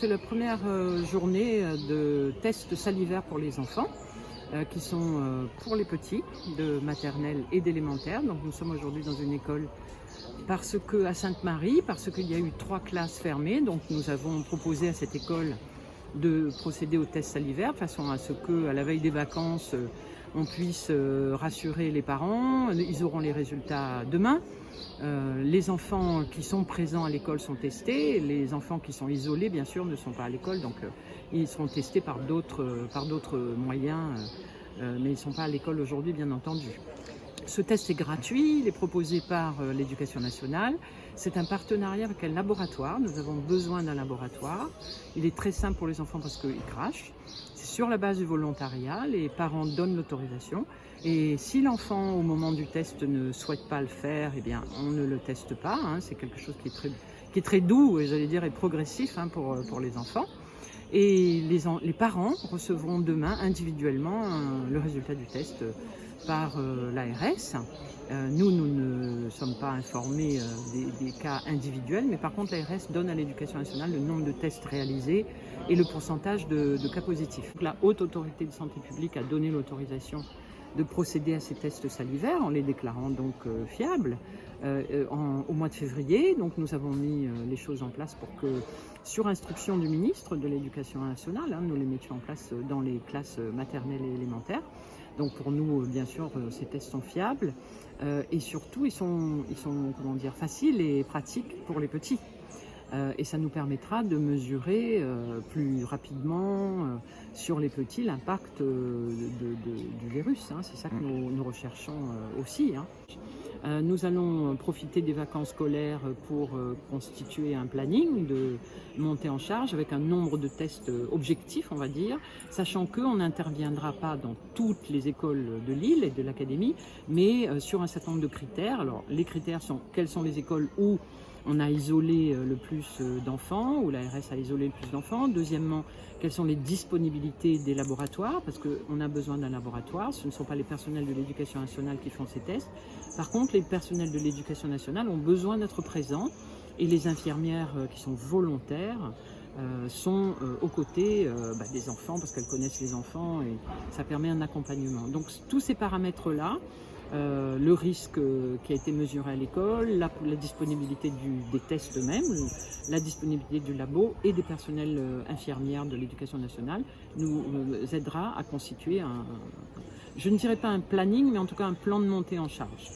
C'est la première journée de tests salivaires pour les enfants, qui sont pour les petits, de maternelle et d'élémentaire. Donc nous sommes aujourd'hui dans une école à Sainte-Marie, parce qu'il y a eu 3 classes fermées. Donc nous avons proposé à cette école de procéder aux tests salivaires, de façon à ce qu'à la veille des vacances, on puisse rassurer les parents. Ils auront les résultats demain. Les enfants qui sont présents à l'école sont testés. Les enfants qui sont isolés, bien sûr, ne sont pas à l'école, donc ils seront testés par d'autres moyens, mais ils ne sont pas à l'école aujourd'hui, bien entendu. Ce test est gratuit, il est proposé par l'Éducation nationale. C'est un partenariat avec un laboratoire. Nous avons besoin d'un laboratoire. Il est très simple pour les enfants parce qu'ils crachent. C'est sur la base du volontariat. Les parents donnent l'autorisation. Et si l'enfant, au moment du test, ne souhaite pas le faire, eh bien, on ne le teste pas. C'est quelque chose qui est très doux, j'allais dire, et progressif pour les enfants. Et les parents recevront demain individuellement le résultat du test par l'ARS. Nous ne sommes pas informés des cas individuels, mais par contre l'ARS donne à l'Éducation nationale le nombre de tests réalisés et le pourcentage de cas positifs. Donc, la Haute Autorité de Santé publique a donné l'autorisation de procéder à ces tests salivaires en les déclarant donc fiables au mois de février. Donc nous avons mis les choses en place pour que, sur instruction du ministre de l'Éducation nationale, nous les mettions en place dans les classes maternelles et élémentaires. Donc pour nous, bien sûr, ces tests sont fiables et surtout ils sont faciles et pratiques pour les petits. Et ça nous permettra de mesurer plus rapidement sur les petits l'impact du virus. C'est ça que nous recherchons aussi. Nous allons profiter des vacances scolaires pour constituer un planning de montée en charge avec un nombre de tests objectifs, on va dire, sachant qu'on n'interviendra pas dans toutes les écoles de l'île et de l'académie, mais sur un certain nombre de critères. Alors, les critères sont quelles sont les écoles où on a isolé le plus d'enfants, où l'ARS a isolé le plus d'enfants. Deuxièmement, quelles sont les disponibilités des laboratoires, parce qu'on a besoin d'un laboratoire. Ce ne sont pas les personnels de l'Éducation nationale qui font ces tests. Par contre, les personnels de l'Éducation nationale ont besoin d'être présents et les infirmières qui sont volontaires sont aux côtés des enfants, parce qu'elles connaissent les enfants et ça permet un accompagnement. Donc tous ces paramètres-là, le risque qui a été mesuré à l'école, la disponibilité des tests eux-mêmes, la disponibilité du labo et des personnels infirmières de l'Éducation nationale nous aidera à constituer je ne dirais pas un planning, mais en tout cas un plan de montée en charge.